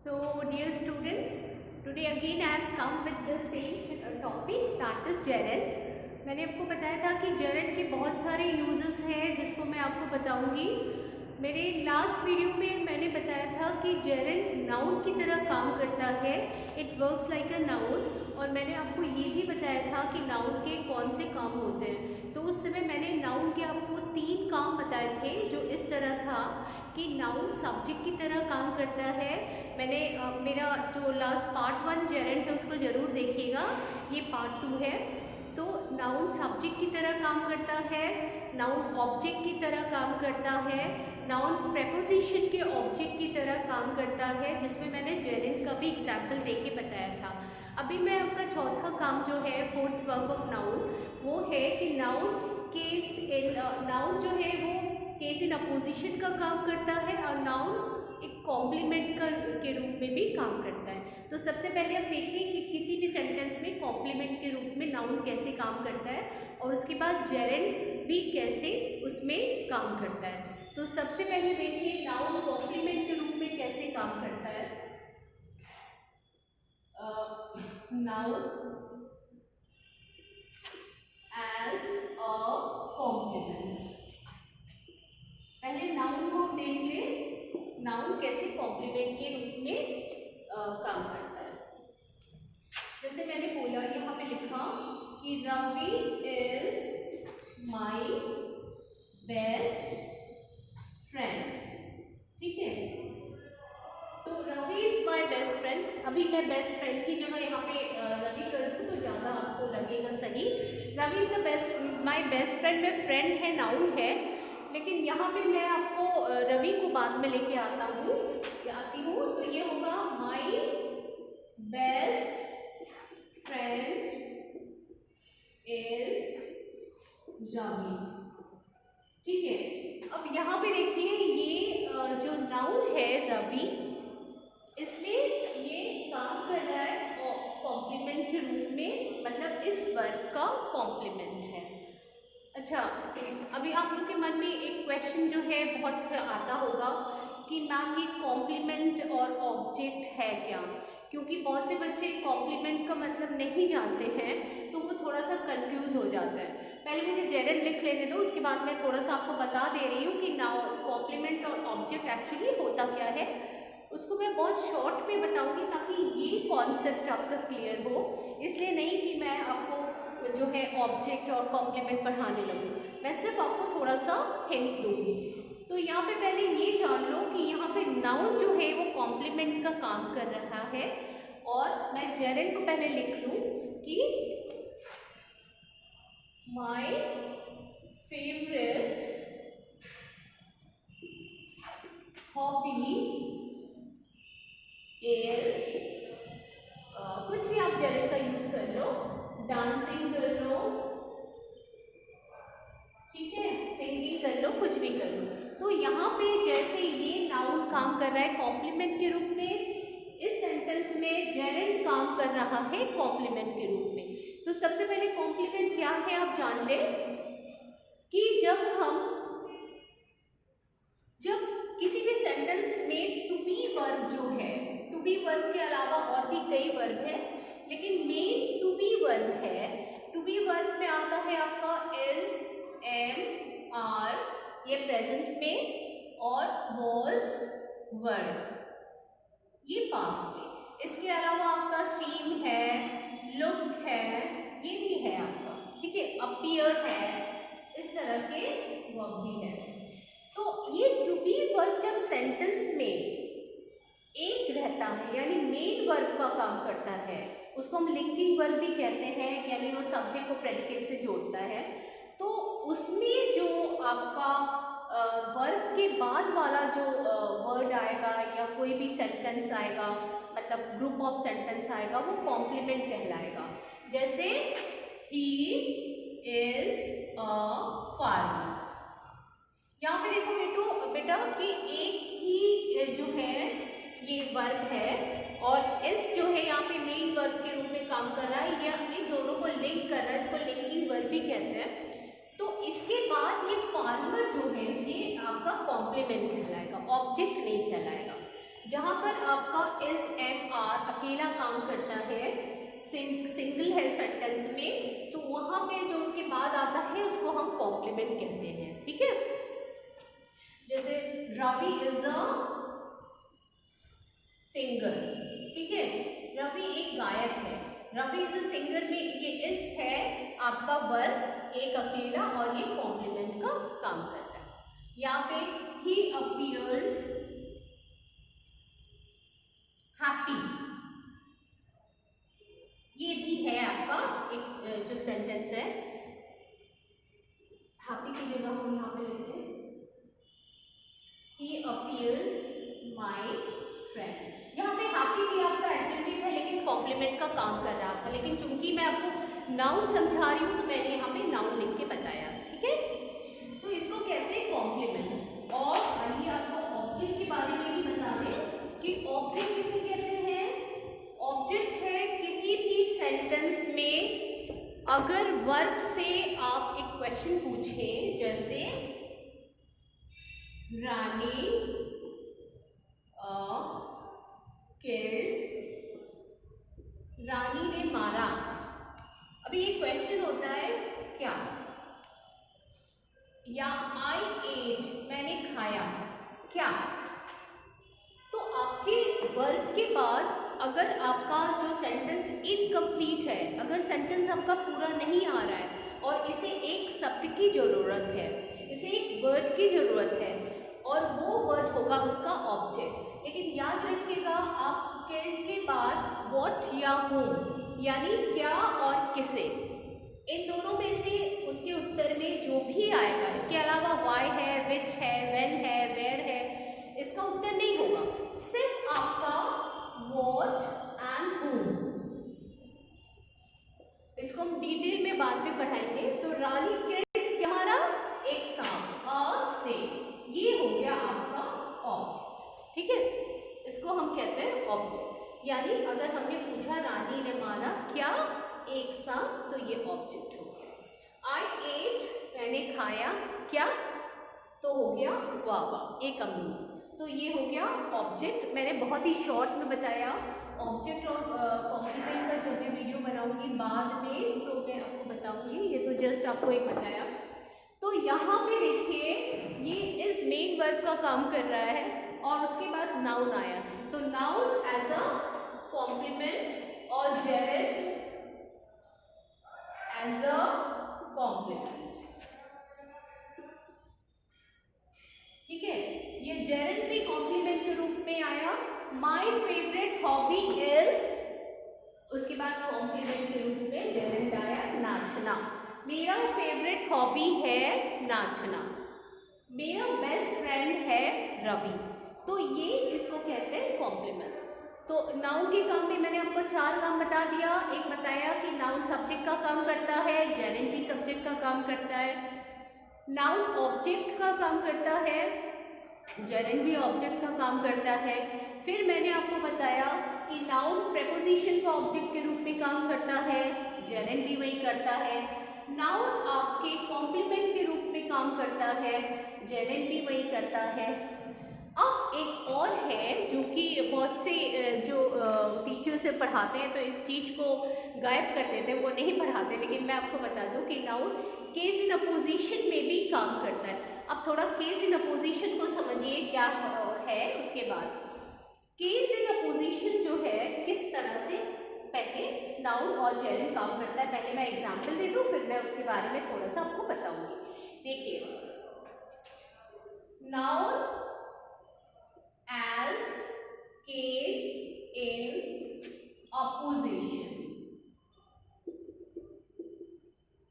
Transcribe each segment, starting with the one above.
So, dear students, today again I have come with the same topic, that is gerund. मैंने आपको बताया था कि gerund के बहुत सारे uses हैं जिसको मैं आपको बताऊंगी. मेरे लास्ट वीडियो में मैंने बताया था कि gerund noun की तरह काम करता है, it works like a noun. और मैंने आपको ये भी बताया था कि noun के कौन से काम होते हैं. तो उस समय मैंने noun के आपको 3 काम बताए थे जो इस तरह था कि noun subject की तरह काम करता है. मैंने मेरा जो लास्ट पार्ट 1 जेरेंट है उसको ज़रूर देखिएगा, ये पार्ट 2 है. तो नाउन सब्जेक्ट की तरह काम करता है, नाउन ऑब्जेक्ट की तरह काम करता है, नाउन प्रेपोजिशन के ऑब्जेक्ट की तरह काम करता है, जिसमें मैंने जेरेंट का भी एग्जाम्पल दे के बताया था. अभी मैं आपका चौथा काम जो है, फोर्थ वर्क ऑफ नाउन, वो है कि नाउन जो है वो केस इन अपोजिशन का काम करता है और नाउन एक कॉम्प्लीमेंट के रूप में भी काम करता है. तो सबसे पहले आप देखिए कि किसी भी सेंटेंस में कॉम्प्लीमेंट के रूप में नाउन कैसे काम करता है और उसके बाद जेरेंट भी कैसे उसमें काम करता है. तो सबसे पहले देखिए नाउन कॉम्प्लीमेंट के रूप में कैसे काम करता है. Noun as a complement. पहले नाउन को देख ले, नाउन कैसे कॉम्प्लीमेंट के रूप में काम करता है. जैसे मैंने बोला, यहाँ पे लिखा कि Ravi is my best friend. ठीक है, तो Ravi is my best friend. अभी मैं बेस्ट फ्रेंड की जगह यहाँ पे रवि कर दूँ तो ज़्यादा आपको लगेगा सही. Ravi is the best my best friend में फ्रेंड है, नाउन है, लेकिन यहाँ पे मैं आपको रवि को बाद में लेके आती हूँ. तो ये होगा my best friend is Ravi. ठीक है, अब यहाँ पे देखिए ये जो नाउन है रवि, इसमें ये काम कर रहा है कॉम्प्लीमेंट के रूप में, मतलब इस वर्ब का कॉम्प्लीमेंट है. अच्छा, अभी आप लोग के मन में एक क्वेश्चन जो है बहुत आता होगा कि मैम ये कॉम्प्लीमेंट और ऑब्जेक्ट है क्या, क्योंकि बहुत से बच्चे कॉम्प्लीमेंट का मतलब नहीं जानते हैं तो वो थोड़ा सा कंफ्यूज हो जाता है. पहले मुझे जेरेंट लिख लेने दो, उसके बाद मैं थोड़ा सा आपको बता दे रही हूँ कि नाउन कॉम्प्लीमेंट और ऑब्जेक्ट एक्चुअली होता क्या है. उसको मैं बहुत शॉर्ट में बताऊँगी ताकि ये कॉन्सेप्ट आपका क्लियर हो, इसलिए नहीं कि मैं आपको जो है ऑब्जेक्ट और कॉम्प्लीमेंट पढ़ाने लगूँ. मैं सिर्फ आपको थोड़ा सा हिंट दूँगी. तो यहाँ पे पहले ये जान लो कि यहाँ पे नाउन जो है वो कॉम्प्लीमेंट का काम कर रहा है. और मैं जेरेंट को पहले लिख लूँ कि माय फेवरेट हॉबी इज, कुछ भी आप जेरेंट का यूज कर लो, डांसिंग कर लो, ठीक है, सिंगिंग कर लो, कुछ भी कर लो. तो यहाँ पे जैसे ये नाउन काम कर रहा है कॉम्प्लीमेंट के रूप में, इस सेंटेंस में जेरेंट काम कर रहा है कॉम्प्लीमेंट के रूप में. तो सबसे पहले कॉम्प्लीमेंट क्या है आप जान ले कि जब किसी भी सेंटेंस में टू बी वर्ब जो है, टू बी वर्ब के अलावा और भी कई वर्ब है, लेकिन मेन टू बी वर्ब है. टू बी वर्ब में आता है आपका इज, एम, आर, ये प्रेजेंट में, और वॉज, वर, ये पास्ट में. इसके अलावा आपका सीम है, लुक है, ये भी है आपका. ठीक है, अपीयर है, इस तरह के वर्ब भी है. तो ये टू बी वर्ब जब सेंटेंस में एक रहता है यानी मेन वर्ब का काम करता है, उसको हम लिंकिंग वर्ब भी कहते हैं, यानी वो सब्जेक्ट को प्रेडिकेट से जोड़ता है. तो उसमें जो आपका वर्ब के बाद वाला जो वर्ड आएगा या कोई भी सेंटेंस आएगा, मतलब ग्रुप ऑफ सेंटेंस आएगा, वो कॉम्प्लीमेंट कहलाएगा. जैसे ही इज अ फार्मर. यहाँ पे देखो बेटा कि एक ही जो है ये वर्ब है और इस जो है यहाँ पे मेन वर्ब के रूप में काम कर रहा है, या इन दोनों को लिंक कर रहा है, इसको लिंकिंग वर्ब भी कहते हैं. तो इसके बाद ये फार्मर जो है ये आपका कॉम्प्लीमेंट कहलाएगा, ऑब्जेक्ट नहीं कहलाएगा. जहाँ पर आपका इज एंड आर अकेला काम करता है, सिंगल है सेंटेंस में, तो वहाँ पे जो उसके बाद आता है उसको हम कॉम्प्लीमेंट कहते हैं। ठीक है, जैसे रवि इज अ सिंगर। ठीक है, रवि एक गायक है। रवि इज अ सिंगर में ये इज है आपका वर्ब एक अकेला और ये कॉम्प्लीमेंट का काम करता है। यहाँ पे ही अपीयर्स हैप्पी, ये भी है आपका एक जो सेंटेंस है। हैप्पी की जगह हम यहाँ पे लेते हैं ही अपीयर्स माय फ्रेंड। यहाँ पे हैप्पी भी आपका एडजेक्टिव है लेकिन कॉम्प्लीमेंट का काम कर रहा था, लेकिन चूंकि मैं आपको नाउन समझा रही हूँ तो मैंने यहाँ पे नाउन लिख के बताया। ठीक है, तो इसको कहते हैं कॉम्प्लीमेंट। और आइए आपको ऑब्जेक्ट के बारे में भी बता दें कि ऑब्जेक्ट किसे कहते हैं। ऑब्जेक्ट है किसी भी सेंटेंस में अगर वर्ब से आप एक क्वेश्चन पूछें, जैसे रानी किल्ड, रानी ने मारा। अभी ये क्वेश्चन होता है क्या, या आई एट, मैंने खाया क्या। तो आपके वर्ब के बाद अगर आपका जो सेंटेंस इनकम्प्लीट है, अगर सेंटेंस आपका पूरा नहीं आ रहा है और इसे एक शब्द की ज़रूरत है, इसे एक वर्ड की ज़रूरत है और वो वर्ड होगा उसका ऑब्जेक्ट। लेकिन याद रखिएगा आप के बाद व्हाट या whom यानी क्या और किसे, इन दोनों में से उसके उत्तर में जो भी आएगा, इसके अलावा वाई है, विच है, व्हेन है, वेयर है, इसका उत्तर नहीं होगा। सिर्फ आपका व्हाट एंड whom, इसको हम डिटेल में बाद में पढ़ाएंगे। तो रानी के क्या मारा, एक सांप, अ स्नेक, ये हो गया आपका ऑब्जेक्ट। ठीक है, इसको हम कहते हैं ऑब्जेक्ट। यानी अगर हमने पूछा रानी ने मारा क्या, एक सांप, तो ये ऑब्जेक्ट हो गया। आई एट, मैंने खाया क्या, तो हो गया वावा, एक अमरूद, तो ये हो गया ऑब्जेक्ट। मैंने बहुत ही शॉर्ट में बताया। ऑब्जेक्ट और कॉम्प्लीमेंट का जब मैं वीडियो बनाऊंगी बाद में तो मैं आपको बताऊंगी, ये तो जस्ट आपको एक बताया। तो यहाँ पे देखिए ये इस मेन वर्ब का काम कर रहा है और उसके बाद नाउन आया, तो नाउन एज अ कॉम्प्लीमेंट और जेरेंट एज अ कॉम्प्लीमेंट। ठीक है, ये जेरेंट भी कॉम्प्लीमेंट के रूप में आया। माय फेवरेट हॉबी इज, उसके बाद कॉम्प्लीमेंट के रूप में जेरेंट आया नाचना। मेरा फेवरेट हॉबी है नाचना। मेरा बेस्ट फ्रेंड है रवि, तो ये इसको कहते हैं कॉम्प्लीमेंट। तो नाउन के काम में मैंने आपको 4 काम बता दिया। एक बताया कि नाउन सब्जेक्ट का काम करता है, जेरेंट भी सब्जेक्ट का काम करता है, नाउन ऑब्जेक्ट का काम करता है, जेरेंट भी ऑब्जेक्ट का काम करता है। फिर मैंने आपको बताया कि नाउन प्रेपोजिशन का ऑब्जेक्ट के रूप में काम करता है, जेरेंट भी वही करता है। नाउन आपके कॉम्प्लीमेंट के रूप में काम करता है, जेरेंट भी वही करता है। अब एक और है जो कि बहुत से जो टीचर से पढ़ाते हैं तो इस चीज़ को गायब कर देते हैं, वो नहीं पढ़ाते, लेकिन मैं आपको बता दूं कि नाउन केस इन अपोजिशन में भी काम करता है। अब थोड़ा केस इन अपोजिशन को समझिए क्या है। उसके बाद केस इन अपोजिशन जो है किस तरह से पहले नाउन और जेरेंट काम करता है, पहले मैं एग्जाम्पल दे दूं फिर मैं उसके बारे में थोड़ा सा आपको बताऊंगी। देखिए, noun as case in opposition,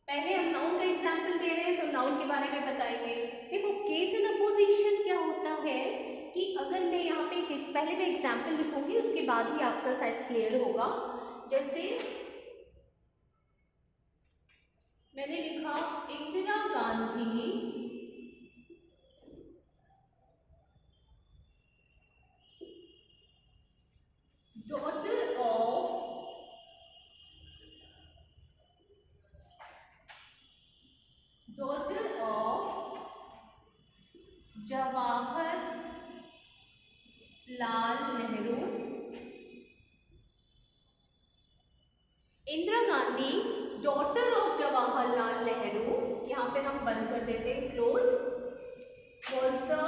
पहले हम नाउन का एग्जाम्पल दे रहे हैं तो नाउन के बारे में बताएंगे। देखो केस इन अपोजिशन क्या होता है कि अगर मैं यहाँ पे पहले मैं एग्जाम्पल लिखूंगी उसके बाद ही आपका शायद क्लियर होगा। जैसे मैंने लिखा Indira Gandhi daughter of Jawahar Lal Nehru, Indira Gandhi daughter of Jawaharlal Nehru, यहाँ पे हम बंद कर देते हैं close, was the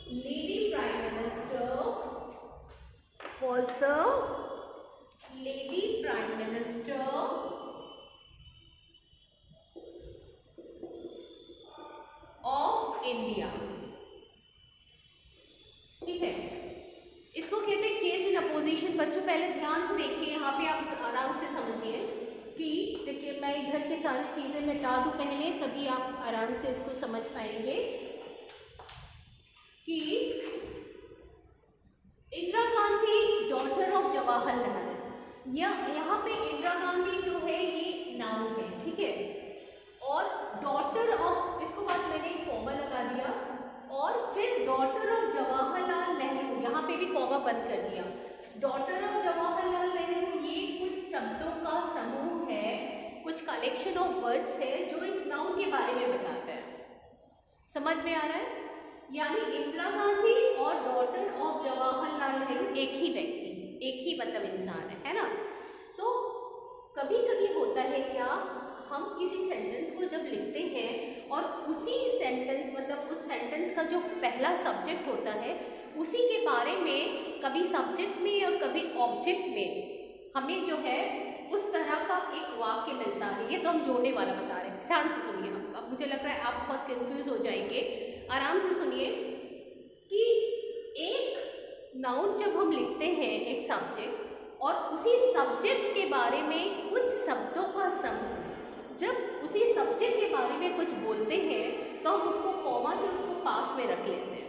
lady prime minister, was the lady prime minister of India। ठीक है, इसको कहते हैं केस इन अपोजिशन। बच्चों पहले ध्यान से देखिए, यहाँ पे आप आराम से समझिए कि देखिए मैं इधर के सारी चीज़ें मिटा दूँ पहले, तभी आप आराम से इसको समझ पाएंगे कि इंदिरा गांधी डॉटर ऑफ जवाहरलाल, यहाँ पे इंदिरा गांधी जो है ये नाउन है, ठीक है, और डॉटर ऑफ, इसको बाद मैंने एक कॉमा लगा दिया, और फिर डॉटर ऑफ जवाहरलाल नेहरू, यहाँ पे भी कॉमा बंद कर दिया। डॉटर ऑफ जवाहरलाल नेहरू ये कुछ शब्दों का समूह है, कुछ कलेक्शन ऑफ वर्ड्स है जो इस नाउन के बारे में बताता है। समझ में आ रहा है? यानी इंदिरा गांधी और डॉटर ऑफ जवाहरलाल नेहरू एक ही व्यक्ति, एक ही मतलब इंसान है ना। तो कभी कभी होता है क्या, हम किसी सेंटेंस को जब लिखते हैं और उसी सेंटेंस मतलब उस सेंटेंस का जो पहला सब्जेक्ट होता है उसी के बारे में कभी सब्जेक्ट में और कभी ऑब्जेक्ट में हमें जो है उस तरह का एक वाक्य मिलता है। ये तो हम जोड़ने वाला बता रहे हैं, ध्यान से सुनिए। अब मुझे लग रहा है आप बहुत कंफ्यूज हो जाएंगे, आराम से सुनिए कि एक नाउन जब हम लिखते हैं एक सब्जेक्ट और उसी सब्जेक्ट के बारे में कुछ शब्दों का समूह, जब उसी सब्जेक्ट के बारे में कुछ बोलते हैं तो हम उसको कॉमा से उसको पास में रख लेते हैं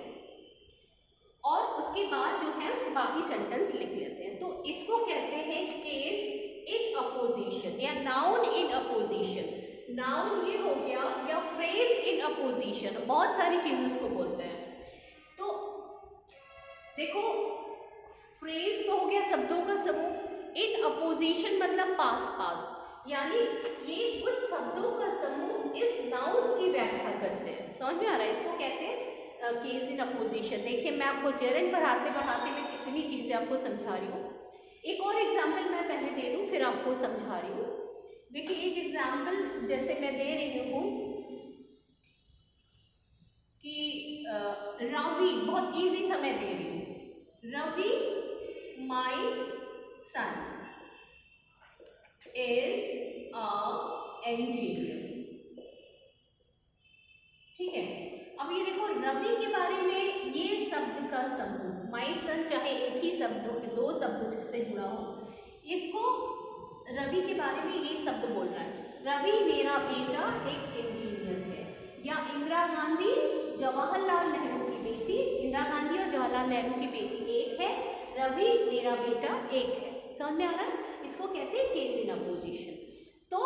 और उसके बाद जो है बाकी सेंटेंस लिख लेते हैं। तो इसको कहते हैं केस इन अपोजिशन या नाउन इन अपोजिशन। नाउन ये हो गया या फ्रेज इन अपोजिशन, बहुत सारी चीज़ें इसको बोलते हैं। तो देखो फ्रेज तो हो गया शब्दों का समूह, इन अपोजिशन मतलब पास पास, यानी ये कुछ शब्दों का समूह इस नाउन की व्याख्या करते हैं। समझ में आ रहा है? इसको कहते हैं केस इन अपोजिशन। देखिए मैं आपको जेरेंट बढ़ाते बढ़ाते मैं कितनी चीज़ें आपको समझा रही हूँ। एक और एग्जाम्पल मैं पहले दे दूँ फिर आपको समझा रही हूँ। देखिए एक एग्जाम्पल जैसे मैं दे रही हूँ कि रवि, बहुत इजी सा मैं दे रही हूँ, रवि माई सन is a engineer। ठीक है, अब ये देखो रवि के बारे में ये शब्द का समूह, माई सन चाहे एक ही शब्द हो, दो शब्द से जुड़ा हो, इसको रवि के बारे में ये शब्द बोल रहा है, रवि मेरा बेटा एक इंजीनियर है। या इंदिरा गांधी जवाहरलाल नेहरू की बेटी, इंदिरा गांधी और जवाहरलाल नेहरू की बेटी एक है, रवि मेरा बेटा एक है। समझ में आ रहा है? इसको कहते हैं केस इन अपोजिशन। तो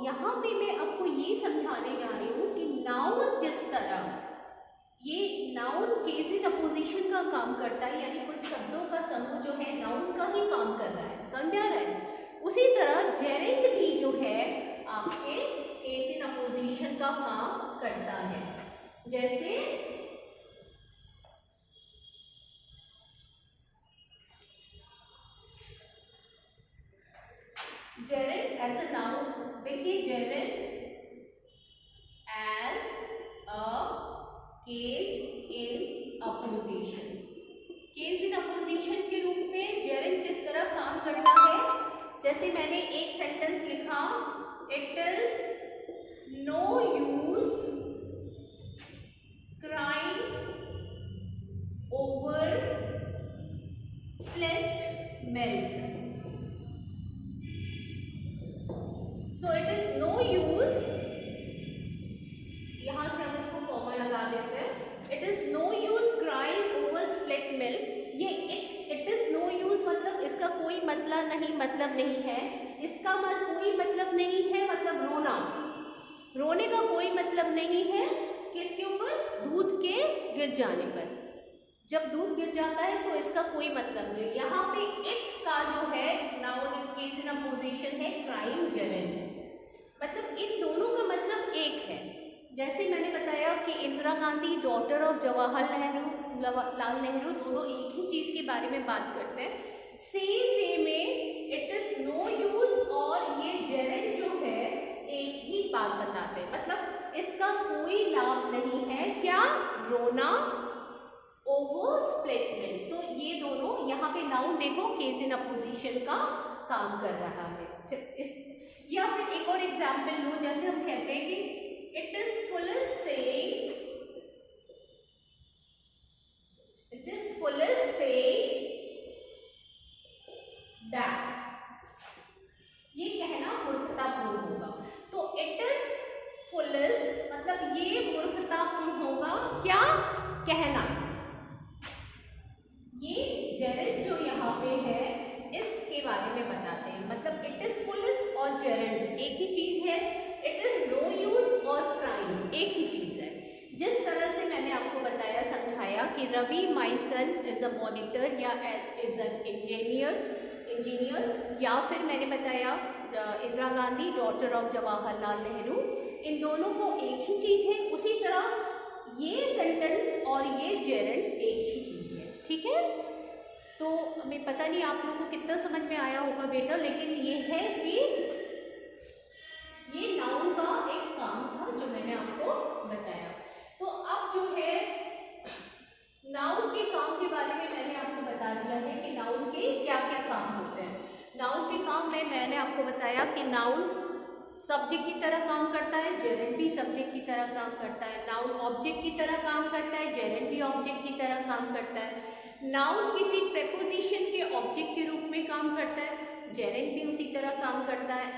यहाँ पे मैं आपको ये समझाने जा रही हूँ कि नाउन जिस तरह ये नाउन केस इन अपोजिशन का काम करता है, यानी कुछ शब्दों का समूह जो है नाउन का ही काम कर रहा है। समझ में आ रहा है? उसी तरह जेरेंट भी जो है आपके केस इन अपोजिशन का काम करता है। जैसे जेरेंट एज अ नाउन, देखिए gerund as a case in apposition. Case in apposition के रूप में जेरेंट किस तरह काम करता है? जैसे मैंने एक सेंटेंस लिखा, it is no use crying over split milk. So it is no use, यहाँ से हम इसको कॉमा लगा देते हैं, it is no use crying over split milk। ये it is no use मतलब इसका कोई मतलब नहीं है, इसका कोई मतलब नहीं है, मतलब रोना, रोने का कोई मतलब नहीं है। किसके ऊपर? दूध के गिर जाने पर। जब दूध गिर जाता है तो इसका कोई मतलब नहीं। यहाँ पे इट का जो है नाउन केस इन अपोजिशन है क्राइम जेरेंट, मतलब इन दोनों का मतलब एक है। जैसे मैंने बताया कि इंदिरा गांधी डॉटर ऑफ जवाहरलाल जवाहरलाल नेहरू दोनों एक ही चीज़ के बारे में बात करते हैं। सेम वे में इट इज़ नो यूज और ये जेरेंट जो है एक ही बात बताते हैं, मतलब इसका कोई लाभ नहीं है। क्या? रोना, ओवर स्प्लिट मिल्क। तो ये दोनों यहाँ पे नाउन देखो केस इन अपोजिशन का काम कर रहा है। या फिर एक और एग्जाम्पल लो, जैसे हम कहते हैं कि it is foolish saying, it is foolish saying that, ये कहना मूर्खतापूर्ण होगा। तो इट इज फुलिश मतलब ये मूर्खतापूर्ण होगा, क्या? कहना। ये जेरेंट जो यहाँ पे है इसके बारे में बताते हैं, मतलब इट इज फुलिश और जेरेंट एक ही चीज है। इट इज नो यूज और क्राइम एक ही चीज है। जिस तरह से मैंने आपको बताया, समझाया कि रवि माई सन इज अ मॉनिटर या इज एन इंजीनियर, या फिर मैंने बताया इंदिरा गांधी डॉटर ऑफ जवाहरलाल नेहरू, इन दोनों को एक ही चीज है। उसी तरह ये सेंटेंस और ये जेरेंट एक ही चीज है, ठीक है। तो हमें पता नहीं आप लोगों को कितना समझ में आया होगा बेटा, लेकिन ये है कि ये नाउन का एक काम था जो मैंने आपको बताया। तो अब जो है नाउन के काम के बारे में मैंने आपको बता दिया है कि नाउन के क्या क्या काम होते हैं। नाउन के काम में मैंने आपको बताया कि नाउन सब्जेक्ट की तरह काम करता है, जेरेंट भी सब्जेक्ट की तरह काम करता है। नाउन ऑब्जेक्ट की तरह काम करता है, जेरेंट भी ऑब्जेक्ट की तरह काम करता है। नाउन किसी प्रेपोजिशन के ऑब्जेक्ट के रूप में काम करता है, जेरेंट भी उसी तरह काम करता है।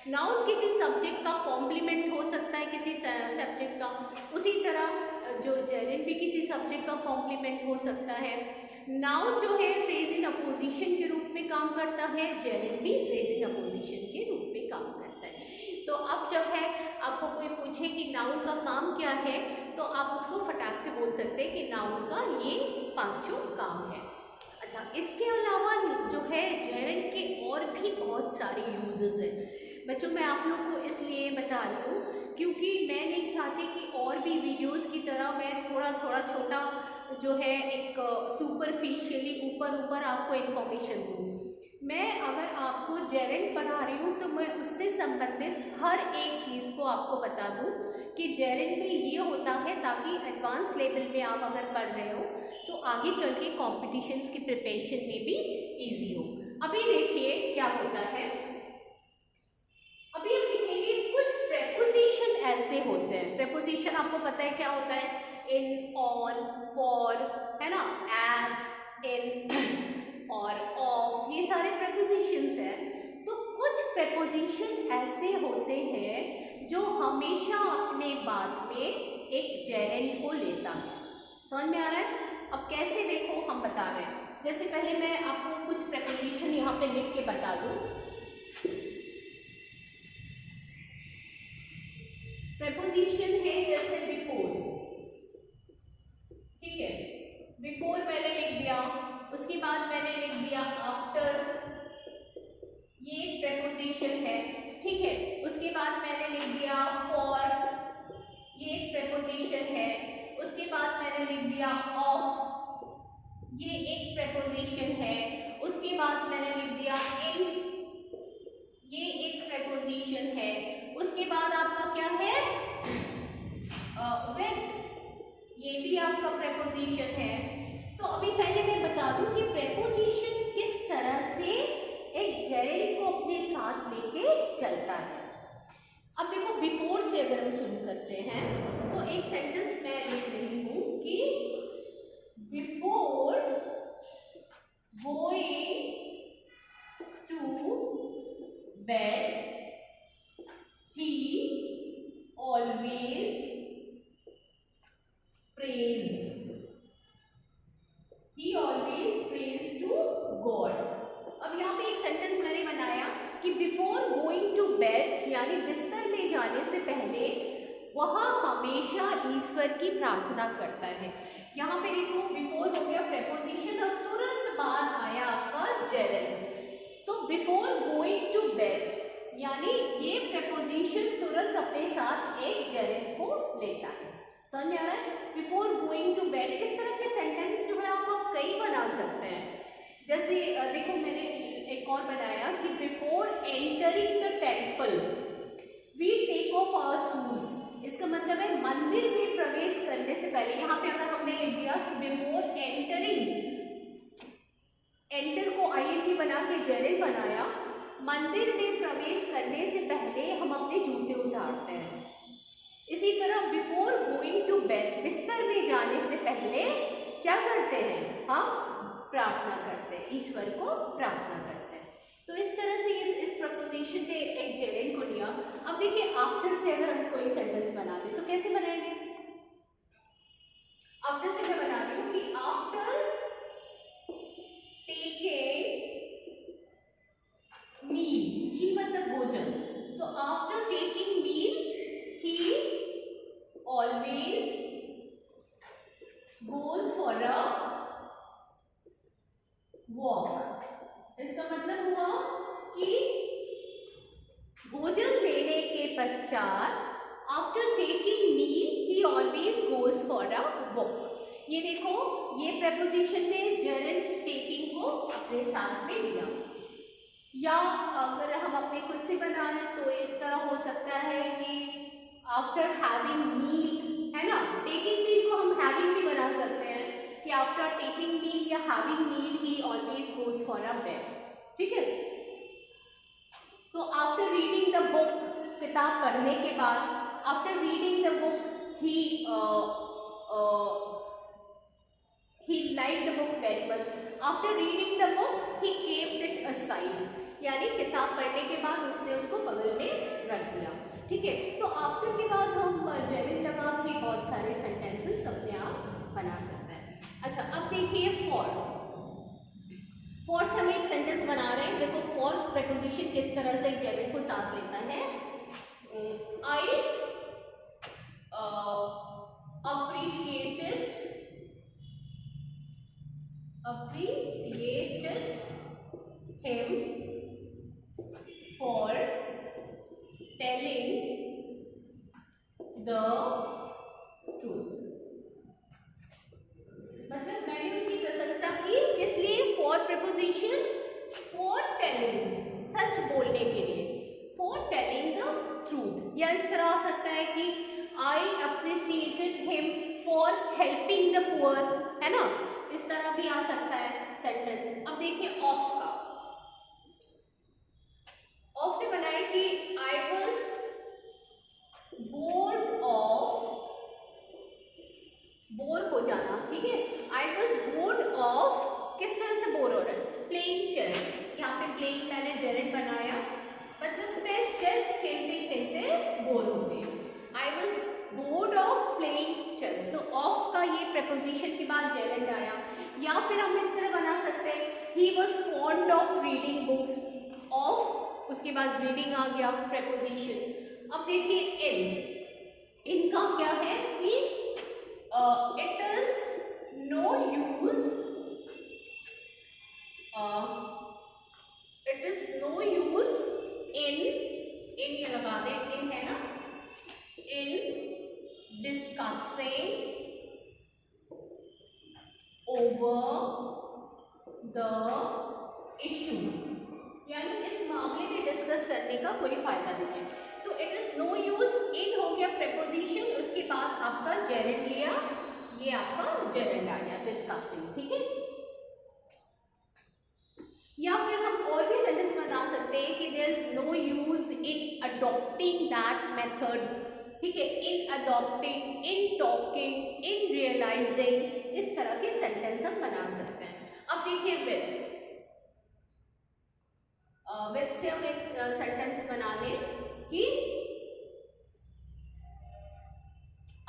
नाउन किसी सब्जेक्ट का कॉम्प्लीमेंट हो सकता है, किसी सब्जेक्ट का, उसी तरह जो जेरेंट भी किसी सब्जेक्ट का कॉम्प्लीमेंट हो सकता है। नाउन जो है फ्रेज इन अपोजिशन के रूप में काम करता है, जेरेंट भी फ्रेज इन अपोजिशन के रूप में काम करता है। तो अब जब है आपको कोई पूछे कि नाउन का काम क्या है, तो आप उसको फटाक से बोल सकते हैं कि नाउन का ये पांचों काम है। अच्छा, इसके अलावा जो है जेरेंट के और भी बहुत सारे यूजेस हैं। बच्चों मैं आप लोग को इसलिए बता रही हूँ क्योंकि मैं नहीं चाहती कि और भी वीडियोस की तरह मैं थोड़ा थोड़ा छोटा जो है एक सुपरफिशियली ऊपर आपको इन्फॉर्मेशन दूँ। मैं अगर आपको जेरेंट पढ़ा रही हूँ तो मैं उससे संबंधित हर एक चीज़ को आपको बता दूँ कि जेरेंट में ये होता है, ताकि एडवांस लेवल में आप अगर पढ़ रहे हो तो आगे चल के कॉम्पिटिशन्स की प्रिपरेशन में भी ईजी हो। अभी देखिए क्या होता है, अभी हम लिखेंगे कुछ प्रेपोजिशन ऐसे होते हैं। प्रेपोजिशन आपको पता है क्या होता है, इन, ऑन, फॉर, है ना, एट, इन और ऑफ, ये सारे प्रेपोजिशंस हैं। तो कुछ प्रेपोजिशन ऐसे होते हैं जो हमेशा अपने बाद में एक जेरेंट को लेता है। समझ में आ रहा है? अब कैसे देखो हम बता रहे हैं। जैसे पहले मैं आपको कुछ प्रेपोजिशन यहाँ पे लिख के बता दूं। प्रेपोजिशन है जैसे बिफोर, ठीक है, बिफोर मैंने लिख दिया, उसके बाद मैंने लिख दिया आफ्टर, ये एक प्रेपोजिशन है, ठीक है। उसके बाद मैंने लिख दिया फॉर, ये एक प्रेपोजिशन है। उसके बाद मैंने लिख दिया ऑफ, ये एक प्रेपोजिशन है। उसके बाद मैंने लिख दिया इन, ये एक प्रेपोजिशन है। उसके बाद आपका क्या है, विथ, ये भी आपका प्रेपोजिशन है। तो अभी पहले मैं बता दूं कि प्रेपोजिशन किस तरह से एक जेरेंट को अपने साथ लेके चलता है। अब देखो बिफोर से अगर हम शुरू करते हैं तो एक सेंटेंस मैं लिख रही हूं कि before going to bed he always prays, he always prays to God। अब यहाँ पे एक सेंटेंस मैंने बनाया कि बिफोर गोइंग टू बेड, यानी बिस्तर में जाने से पहले वह हमेशा ईश्वर की प्रार्थना करता है। यहाँ पे देखो बिफोर हो गया प्रेपोजिशन और तुरंत बाद आया आपका जेरेंट। तो बिफोर गोइंग टू बेड यानी ये प्रेपोजिशन तुरंत अपने साथ एक जेरेंट को लेता है। समझ में आ रहा है? बिफोर गोइंग टू बेड, इस तरह के sentence temple we take off our shoes. इसका मतलब है मंदिर में प्रवेश करने से पहले, यहाँ पे अगर हमने लिख दिया कि बिफोर एंटरिंग, एंटर को आईएनजी बना के जेरेंड बनाया, मंदिर में प्रवेश करने से पहले हम अपने जूते उतारते हैं। इसी तरह बिफोर गोइंग टू बेड, बिस्तर में जाने से पहले क्या करते हैं, हम प्रार्थना करते हैं, ईश्वर को प्रार्थना करते हैं। तो इस तरह से ये इस प्रपोजिशन ने एक जेरेंड को लिया। अब देखिए आफ्टर से अगर हम कोई सेंटेंस बना दे तो कैसे बनाएंगे। आफ्टर से मैं बना रही हूँ कि आफ्टर टेकिंग मील, मील मतलब भोजन, so after taking meal he always goes for a walk. इसका मतलब हुआ कि भोजन लेने के पश्चात after taking meal he always goes for a walk. ये देखो ये प्रपोजिशन ने जेरेंट टेकिंग को अपने साथ में लिया। या अगर हम अपने खुद से बनाएं तो इस तरह हो सकता है कि आफ्टर हैविंग मील, है ना, टेकिंग मील को हम हैविंग भी बना सकते हैं कि आफ्टर टेकिंग मील या having meal he always goes for a bed, ठीक है। तो आफ्टर रीडिंग द बुक, किताब पढ़ने के बाद, after reading the book he liked the book very much. After reading the book he kept it aside, यानी किताब पढ़ने के बाद उसने उसको बगल में रख दिया, ठीक है। तो आफ्टर के बाद हम जेरेंट लगा के बहुत सारे सेंटेंसेस अपने आप बना सकते हैं। अच्छा अब देखिए फॉर, फॉर से हम एक सेंटेंस बना रहे हैं। देखो फॉर प्रेपोजिशन किस तरह से जेरेंट को साथ लेता है। आई appreciated him for telling the truth। मतलब मैंने उसकी प्रशंसा की, किस लिए, फॉर प्रपोजिशन, फॉर टेलिंग, सच बोलने के लिए, फॉर टेलिंग द ट्रूथ। या इस तरह हो सकता है कि I appreciated him for helping the poor, है ना, इस तरह भी आ सकता है सेंटेंस। अब देखिए ऑफ का, ऑफ से बनाए कि आई वॉज बोर्ड ऑफ, बोर हो जाना, ठीक है। आई वॉज बोर्ड ऑफ, किस तरह से बोर हो रहा है, प्लेइंग चेस। यहाँ पे प्लेइंग मैंने जेरेंट बनाया, मतलब मैं चेस खेलते खेलते बोर हो गई। I was bored of playing chess. तो ऑफ का ये प्रपोजिशन के बाद जेरेंट आया। या फिर हम इस तरह बना सकते हैं he was fond of reading books, of उसके बाद रीडिंग आ गया प्रपोजिशन। अब देखिए इनका क्या है कि it is no use, it is no use in ये लगा दें, इन है ना, in discussing over the issue, यानी इस मामले में डिस्कस करने का कोई फायदा नहीं है। तो it is no use in हो गया प्रपोजिशन, उसके बाद आपका जेरेंट लिया, ये आपका जेरेंट आ गया डिस्कसिंग, ठीक है। या फिर हम और भी सेंटेंस बता सकते हैं कि there is no use in adopting that method, ठीक है, in adopting, in talking, in realising, इस तरह के सेंटेंस हम बना सकते हैं। अब देखिए विद से हम एक सेंटेंस बना लें कि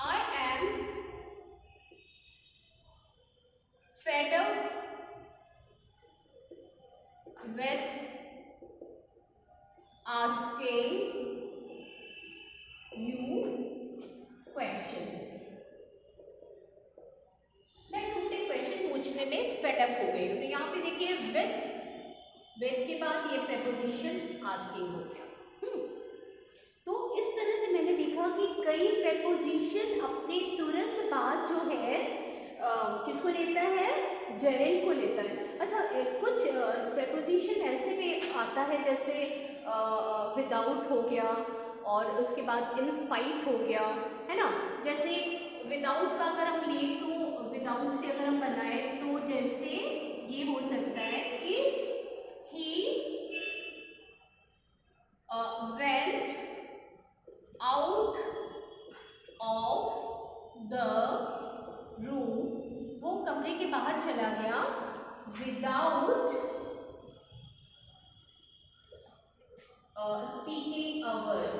I am fed up with asking you question। मैं तुमसे क्वेश्चन पूछने में फेड अप हो गई हूँ। तो यहाँ पे देखिए विद के बाद ये प्रपोजिशन आस्किंग हो गया। तो इस तरह से मैंने देखा कि कई प्रपोजिशन अपने तुरंत बाद जो है किसको लेता है, जेरेंट को लेता है। अच्छा, कुछ प्रेपोजिशन ऐसे में आता है जैसे विदाउट हो गया, और उसके बाद इन स्पाइट हो गया, है ना। जैसे विदाउट का अगर हम लिए तो विदाउट से अगर हम बनाए तो जैसे ये हो सकता है कि ही went out of the room, वो कमरे के बाहर चला गया without speaking a word।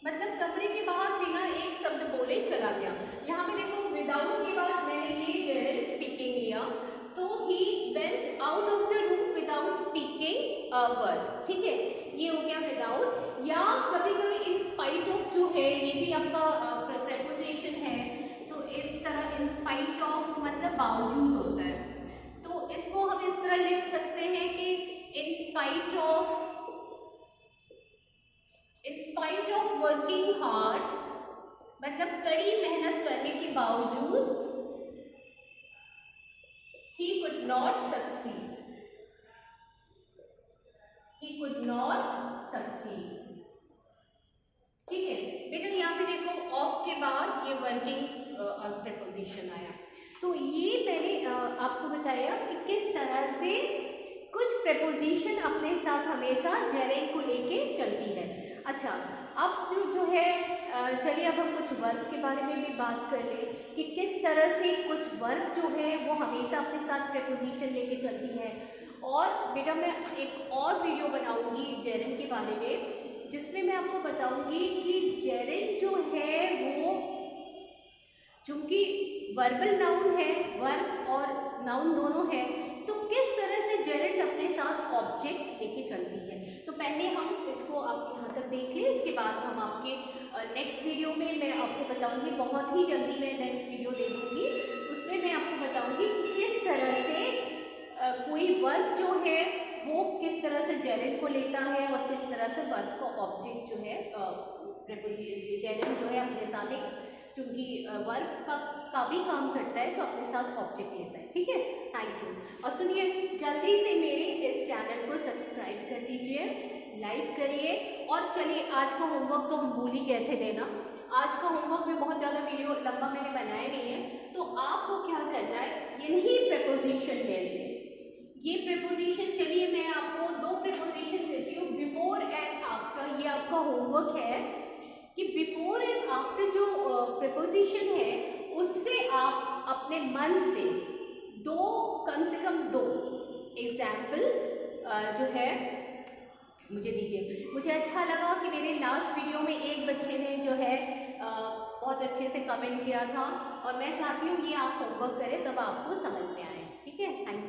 मतलब कमरे के बाहर बिना एक शब्द बोले चला गया। यहाँ पे देखो विदाउट के बाद मैंने ये जेरेंट स्पीकिंग लिया, तो he went out of the room without speaking a word. ठीक है, ये हो गया विदाउट। या कभी कभी इन स्पाइट ऑफ जो है ये भी आपका प्रेपोजिशन है, तो इस तरह इन स्पाइट ऑफ मतलब बावजूद होता है, तो इसको हम इस तरह लिख सकते हैं कि in spite of working hard, मतलब कड़ी मेहनत करने के बावजूद he could not succeed। ठीक है बेटा, यहाँ पे देखो ऑफ के बाद ये वर्किंग प्रेपोजिशन आया। तो ये मैंने आपको बताया कि किस तरह से कुछ प्रेपोजिशन अपने साथ हमेशा जेरेंट को लेके चलती है। अच्छा, अब जो है चलिए अब हम कुछ वर्ब के बारे में भी बात कर लें कि किस तरह से कुछ वर्ब जो है वो हमेशा अपने साथ प्रेपोजिशन लेके चलती है। और बेटा मैं एक और वीडियो बनाऊंगी जेरेंट के बारे में, जिसमें मैं आपको बताऊंगी कि जेरेंट जो है वो चूंकि वर्बल नाउन है, वर्ब और नाउन दोनों है, तो किस तरह से जेरेंट अपने साथ ऑब्जेक्ट लेके चलती है। तो पहले हम इसको आप यहाँ तक देख लें, इसके बाद हम आपके नेक्स्ट वीडियो में मैं आपको बताऊंगी, बहुत ही जल्दी मैं नेक्स्ट वीडियो दे दूंगी, उसमें मैं आपको बताऊंगी कि किस तरह से कोई वर्ब जो है वो किस तरह से जेरेंट को लेता है और किस तरह से वर्ब का ऑब्जेक्ट जो है जेरेंट जो है अपने साथ एक, चूंकि वर्ब का भी काम करता है तो अपने साथ ऑब्जेक्ट लेता है। ठीक है, थैंक यू। और सुनिए, जल्दी से मेरे इस चैनल को सब्सक्राइब कर दीजिए, लाइक करिए। और चलिए आज का होमवर्क तो हम भूल ही गए थे देना। आज का होमवर्क में बहुत ज़्यादा वीडियो लंबा मैंने बनाया नहीं है, तो आपको क्या करना है, इन्हीं प्रेपोजिशन में से ये प्रेपोजिशन, चलिए मैं आपको दो प्रेपोजिशन देती हूँ, बिफोर एंड आफ्टर। ये आपका होमवर्क है कि बिफोर एंड आफ्टर जो प्रेपोजिशन है उससे आप अपने मन से दो, कम से कम दो एग्जाम्पल जो है मुझे दीजिए। मुझे अच्छा लगा कि मेरे लास्ट वीडियो में एक बच्चे ने जो है बहुत अच्छे से कमेंट किया था, और मैं चाहती हूँ ये आप होमवर्क करें तब आपको समझ में आए। ठीक है, थैंक यू।